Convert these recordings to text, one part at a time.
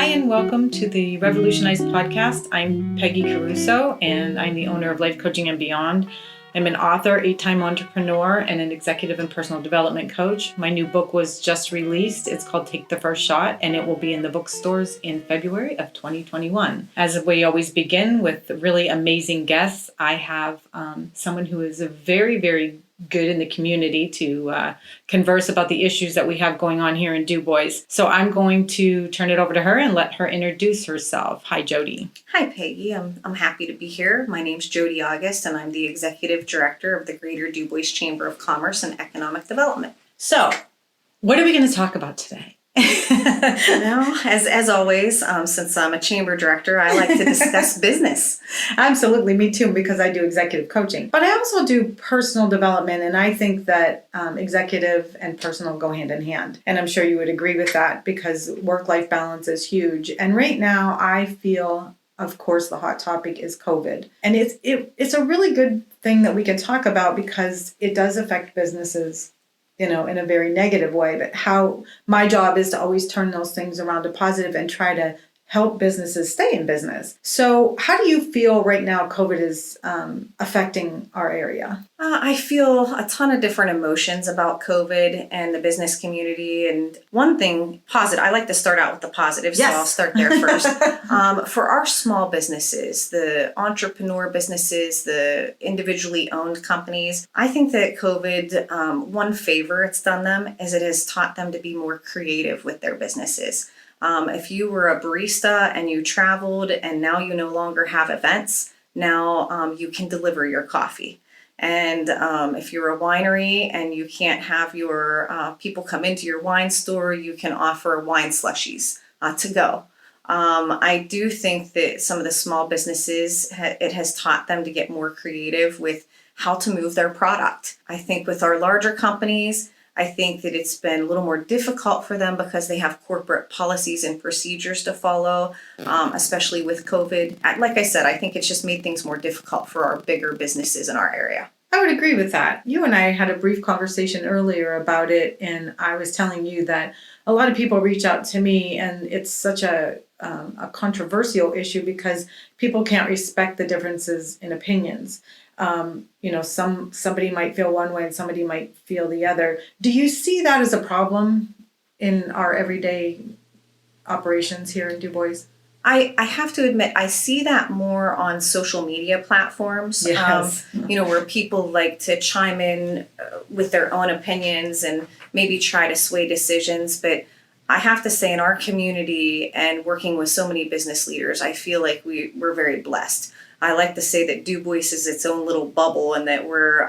Hi, and welcome to the Revolutionize Podcast. I'm Peggy Caruso, and I'm the owner of Life Coaching and Beyond. I'm an author, 8-time entrepreneur, and an executive and personal development coach. My new book was just released. It's called Take the First Shot, and it will be in the bookstores in February of 2021. As we always begin with really amazing guests, I have someone who is a very, very good in the community to converse about the issues that we have going on here in Du Bois. So I'm going to turn it over to her and let her introduce herself. Hi, Jodi. Hi, Peggy. I'm happy to be here. My name's Jodi August, and I'm the Executive Director of the Greater Du Bois Chamber of Commerce and Economic Development. So, what are we going to talk about today? As always, since I'm a chamber director, I like to discuss business. Absolutely, me too, because I do executive coaching. But I also do personal development, and I think that executive and personal go hand in hand. And I'm sure you would agree with that because work-life balance is huge. And right now, I feel, of course, the hot topic is COVID. And it's a really good thing that we can talk about because it does affect businesses, in a very negative way, but how my job is to always turn those things around to positive and try to help businesses stay in business. So how do you feel right now COVID is affecting our area? I feel a ton of different emotions about COVID and the business community. And one thing positive, I like to start out with the positive, Yes. So I'll start there first. For our small businesses, the entrepreneur businesses, the individually owned companies, I think that COVID, one favor it's done them is it has taught them to be more creative with their businesses. If you were a barista and you traveled and now you no longer have events, now you can deliver your coffee. And if you're a winery and you can't have your people come into your wine store, you can offer wine slushies to go. I do think that some of the small businesses, it has taught them to get more creative with how to move their product. I think with our larger companies, I think that it's been a little more difficult for them because they have corporate policies and procedures to follow, especially with COVID. Like I said, I think it's just made things more difficult for our bigger businesses in our area. I would agree with that. You and I had a brief conversation earlier about it, and I was telling you that a lot of people reach out to me, and it's such a controversial issue because people can't respect the differences in opinions. Somebody might feel one way and somebody might feel the other. Do you see that as a problem in our everyday operations here in Du Bois? I have to admit, I see that more on social media platforms, Yes. Where people like to chime in with their own opinions and maybe try to sway decisions. But I have to say, in our community and working with so many business leaders, I feel like we're very blessed. I like to say that Du Bois is its own little bubble and that we're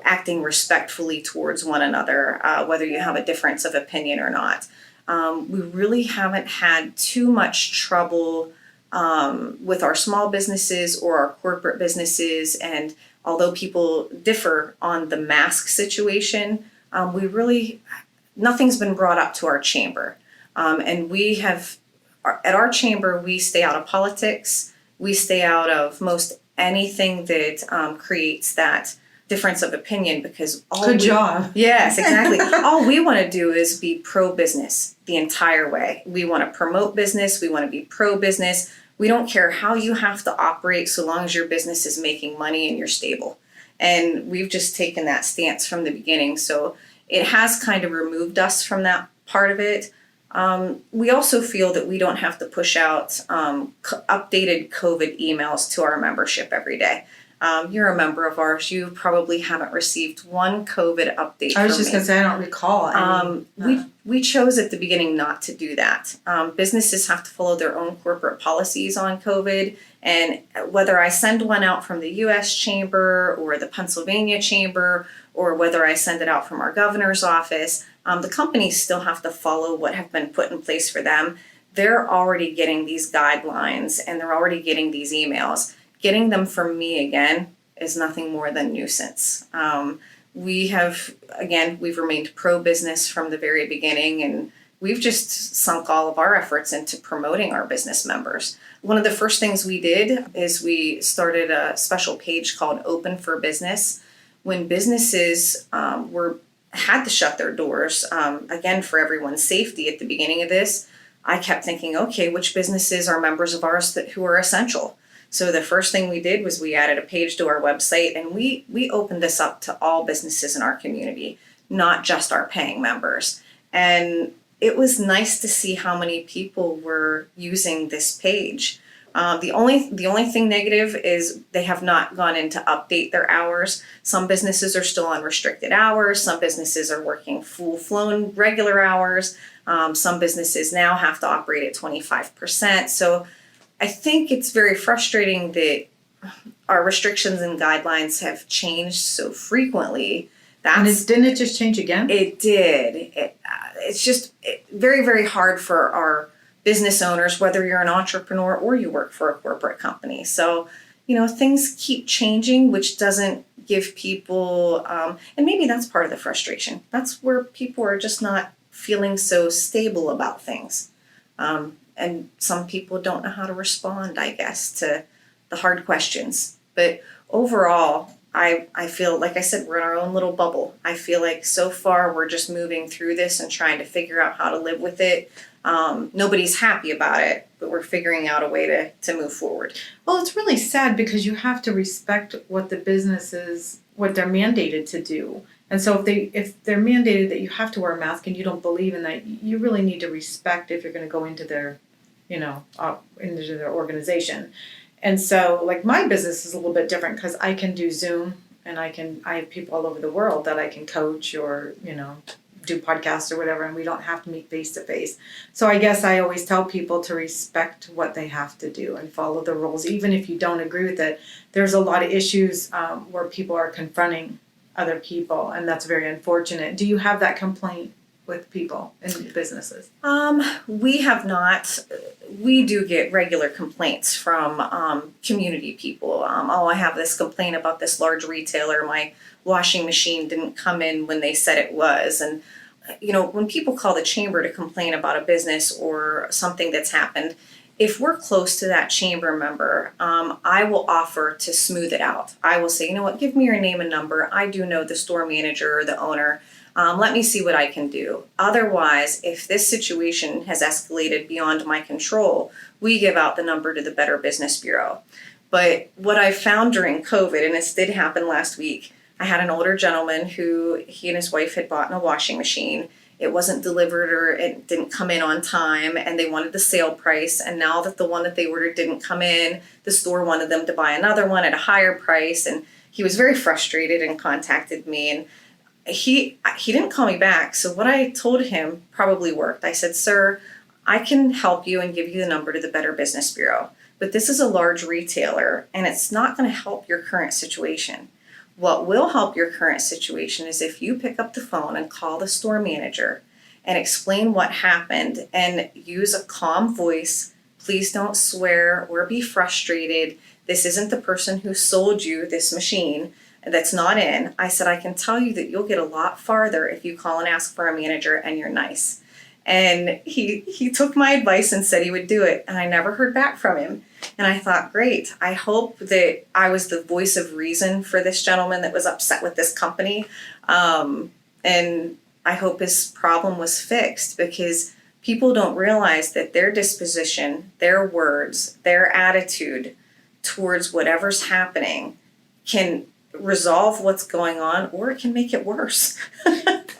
acting respectfully towards one another, whether you have a difference of opinion or not. We really haven't had too much trouble with our small businesses or our corporate businesses. And although people differ on the mask situation, nothing's been brought up to our chamber. And we have, at our chamber, we stay out of politics. We stay out of most anything that creates that difference of opinion because Good job. Yes, exactly. All we want to do is be pro-business the entire way. We want to promote business. We want to be pro-business. We don't care how you have to operate so long as your business is making money and you're stable. And we've just taken that stance from the beginning. So it has kind of removed us from that part of it. We also feel that we don't have to push out updated COVID emails to our membership every day. You're a member of ours. You probably haven't received one COVID update. I was just going to say, I don't recall any. We chose at the beginning not to do that. Businesses have to follow their own corporate policies on COVID. And whether I send one out from the U.S. Chamber or the Pennsylvania Chamber, or whether I send it out from our governor's office, the companies still have to follow what have been put in place for them. They're already getting these guidelines and they're already getting these emails. Getting them from me again is nothing more than nuisance. We've remained pro-business from the very beginning, and we've just sunk all of our efforts into promoting our business members. One of the first things we did is we started a special page called Open for Business. When businesses had to shut their doors, again, for everyone's safety at the beginning of this, I kept thinking, okay, which businesses are members of ours who are essential? So the first thing we did was we added a page to our website, and we opened this up to all businesses in our community, not just our paying members. And it was nice to see how many people were using this page. The only thing negative is they have not gone in to update their hours. Some businesses are still on restricted hours. Some businesses are working full-flown regular hours. Some businesses now have to operate at 25%. So I think it's very frustrating that our restrictions and guidelines have changed so frequently. Didn't it just change again? It did. It's just very, very hard for our business owners, whether you're an entrepreneur or you work for a corporate company. So, things keep changing, which doesn't give people, and maybe that's part of the frustration. That's where people are just not feeling so stable about things. And some people don't know how to respond, I guess, to the hard questions. But overall, I feel, like I said, we're in our own little bubble. I feel like so far we're just moving through this and trying to figure out how to live with it. Nobody's happy about it, but we're figuring out a way to move forward. Well, it's really sad because you have to respect what the businesses, what they're mandated to do. And so if they're mandated that you have to wear a mask and you don't believe in that, you really need to respect if you're going to go into their, into their organization. And so, like, my business is a little bit different because I can do Zoom and I have people all over the world that I can coach or, do podcasts or whatever, and we don't have to meet face to face. So I guess I always tell people to respect what they have to do and follow the rules, even if you don't agree with it. There's a lot of issues where people are confronting other people, and that's very unfortunate. Do you have that complaint with people in businesses? We have not. We do get regular complaints from community people. I have this complaint about this large retailer. My washing machine didn't come in when they said it was. And, when people call the chamber to complain about a business or something that's happened, if we're close to that chamber member, I will offer to smooth it out. I will say, give me your name and number. I do know the store manager or the owner. Let me see what I can do. Otherwise, if this situation has escalated beyond my control, we give out the number to the Better Business Bureau. But what I found during COVID, and this did happen last week, I had an older gentleman who he and his wife had bought a washing machine. It wasn't delivered or it didn't come in on time, and they wanted the sale price. And now that the one that they ordered didn't come in, the store wanted them to buy another one at a higher price. And he was very frustrated and contacted me. And he didn't call me back. So what I told him probably worked. I said, sir, I can help you and give you the number to the Better Business Bureau, but this is a large retailer and it's not going to help your current situation. What will help your current situation is if you pick up the phone and call the store manager and explain what happened and use a calm voice. Please don't swear or be frustrated. This isn't the person who sold you this machine that's not in. I said, I can tell you that you'll get a lot farther if you call and ask for a manager and you're nice. And he took my advice and said he would do it. And I never heard back from him. And I thought, great, I hope that I was the voice of reason for this gentleman that was upset with this company. And I hope his problem was fixed, because people don't realize that their disposition, their words, their attitude towards whatever's happening can resolve what's going on, or it can make it worse.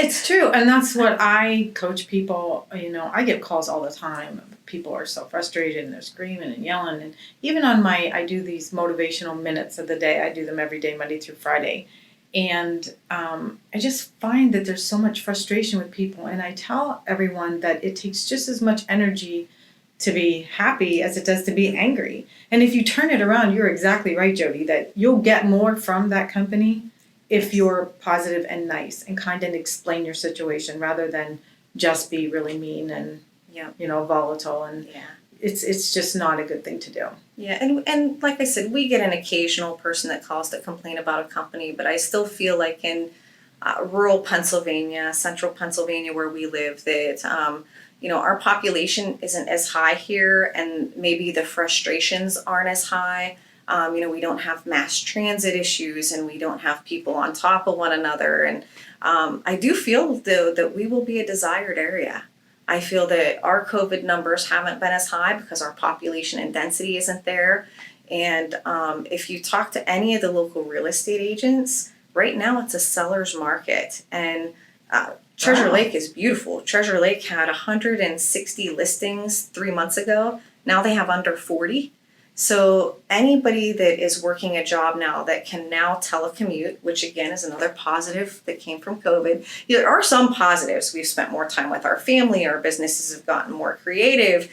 It's true. And that's what I coach people. I get calls all the time. People are so frustrated and they're screaming and yelling. And even on I do these motivational minutes of the day. I do them every day, Monday through Friday. And I just find that there's so much frustration with people. And I tell everyone that it takes just as much energy to be happy as it does to be angry. And if you turn it around, you're exactly right, Jodi, that you'll get more from that company if you're positive and nice and kind and explain your situation rather than just be really mean and volatile. And it's just not a good thing to do. Yeah, and like I said, we get an occasional person that calls to complain about a company, but I still feel like in rural Pennsylvania, central Pennsylvania where we live, that our population isn't as high here, and maybe the frustrations aren't as high. We don't have mass transit issues, and we don't have people on top of one another. And I do feel, though, that we will be a desired area. I feel that our COVID numbers haven't been as high because our population and density isn't there. And if you talk to any of the local real estate agents, right now it's a seller's market. And Treasure Wow. Lake is beautiful. Treasure Lake had 160 listings 3 months ago. Now they have under 40. So anybody that is working a job now that can now telecommute, which again is another positive that came from COVID. There are some positives. We've spent more time with our family. Our businesses have gotten more creative.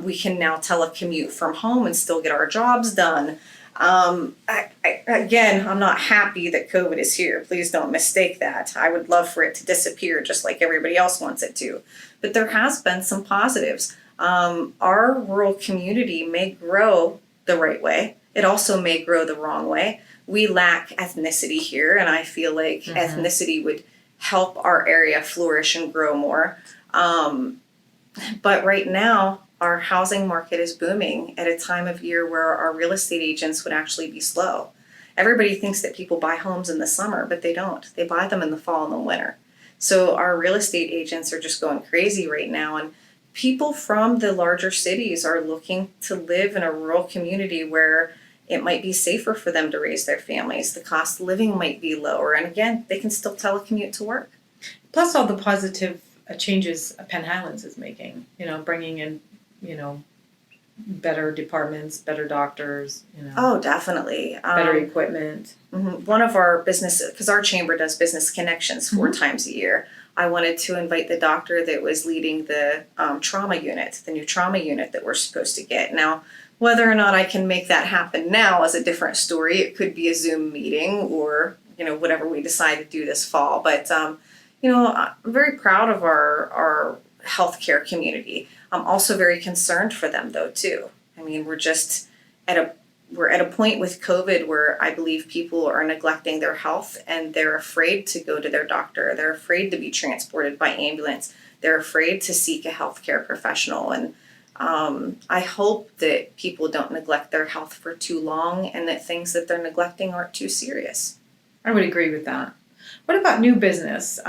We can now telecommute from home and still get our jobs done. Again, I'm not happy that COVID is here. Please don't mistake that. I would love for it to disappear just like everybody else wants it to. But there has been some positives. Our rural community may grow the right way. It also may grow the wrong way. We lack ethnicity here, and I feel like ethnicity would help our area flourish and grow more. But right now, our housing market is booming at a time of year where our real estate agents would actually be slow. Everybody thinks that people buy homes in the summer, but they don't. They buy them in the fall and the winter. So our real estate agents are just going crazy right now, and people from the larger cities are looking to live in a rural community where it might be safer for them to raise their families. The cost of living might be lower. And again, they can still telecommute to work. Plus all the positive changes Penn Highlands is making, bringing in, better departments, better doctors, Oh, definitely. better equipment. One of our businesses, because our chamber does business connections 4 times a year, I wanted to invite the doctor that was leading the trauma unit, the new trauma unit that we're supposed to get. Now, whether or not I can make that happen now is a different story. It could be a Zoom meeting or, whatever we decide to do this fall. But, I'm very proud of our healthcare community. I'm also very concerned for them, though, too. I mean, we're at a point with COVID where I believe people are neglecting their health and they're afraid to go to their doctor. They're afraid to be transported by ambulance. They're afraid to seek a healthcare professional. And I hope that people don't neglect their health for too long and that things that they're neglecting aren't too serious. I would agree with that. What about new business?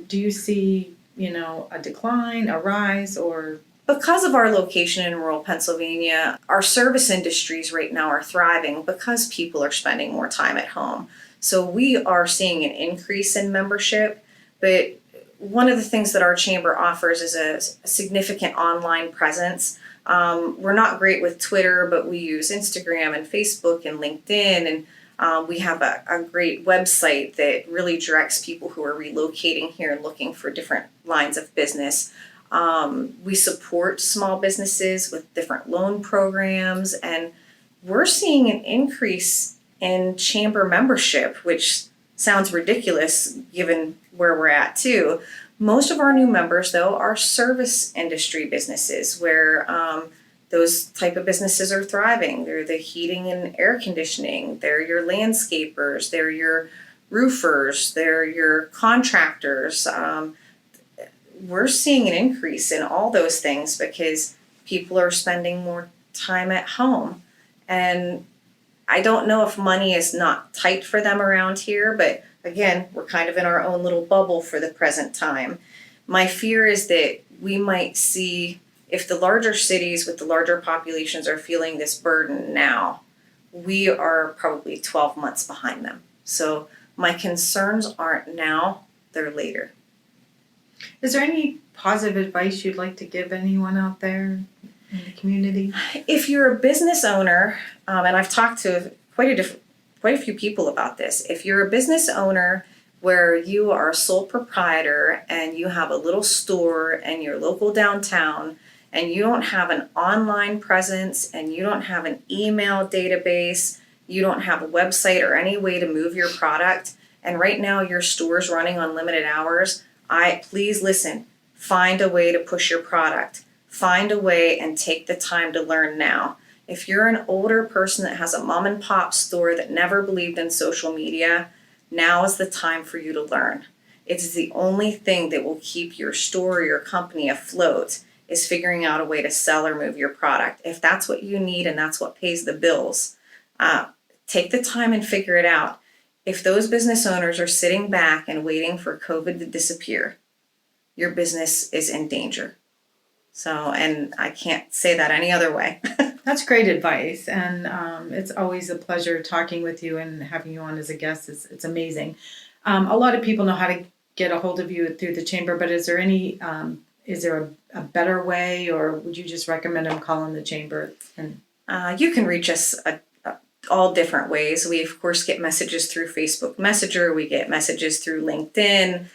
Do you see, a decline, a rise, or? Because of our location in rural Pennsylvania, our service industries right now are thriving because people are spending more time at home. So we are seeing an increase in membership, but one of the things that our chamber offers is a significant online presence. We're not great with Twitter, but we use Instagram and Facebook and LinkedIn, and we have a great website that really directs people who are relocating here and looking for different lines of business. We support small businesses with different loan programs, and we're seeing an increase in chamber membership, which sounds ridiculous given where we're at too. Most of our new members, though, are service industry businesses where those type of businesses are thriving. They're the heating and air conditioning. They're your landscapers. They're your roofers. They're your contractors. We're seeing an increase in all those things because people are spending more time at home. And I don't know if money is not tight for them around here, but again, we're kind of in our own little bubble for the present time. My fear is that we might see, if the larger cities with the larger populations are feeling this burden now, we are probably 12 months behind them. So my concerns aren't now, they're later. Is there any positive advice you'd like to give anyone out there in the community? If you're a business owner, and I've talked to quite a few people about this, if you're a business owner where you are a sole proprietor and you have a little store in your local downtown and you don't have an online presence and you don't have an email database, you don't have a website or any way to move your product, and right now your store's running on limited hours, please listen, find a way to push your product. Find a way and take the time to learn now. If you're an older person that has a mom and pop store that never believed in social media, now is the time for you to learn. It's the only thing that will keep your store or your company afloat, is figuring out a way to sell or move your product. If that's what you need and that's what pays the bills, take the time and figure it out. If those business owners are sitting back and waiting for COVID to disappear, your business is in danger. So, and I can't say that any other way. That's great advice, and it's always a pleasure talking with you and having you on as a guest. It's amazing. A lot of people know how to get a hold of you through the chamber, but is there a better way, or would you just recommend them calling the chamber? And You can reach us all different ways. We, of course, get messages through Facebook Messenger. We get messages through LinkedIn.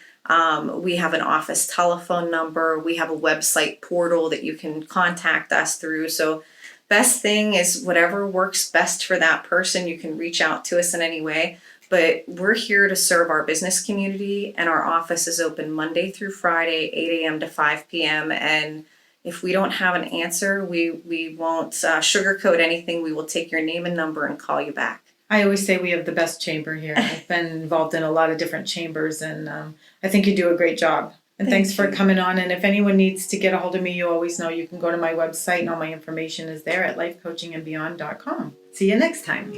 We have an office telephone number. We have a website portal that you can contact us through. So best thing is whatever works best for that person. You can reach out to us in any way. But we're here to serve our business community, and our office is open Monday through Friday, 8 a.m. to 5 p.m. And if we don't have an answer, we won't sugarcoat anything. We will take your name and number and call you back. I always say we have the best chamber here. I've been involved in a lot of different chambers, and I think you do a great job. And thanks for coming on. And if anyone needs to get a hold of me, you always know you can go to my website, and all my information is there at lifecoachingandbeyond.com. See you next time.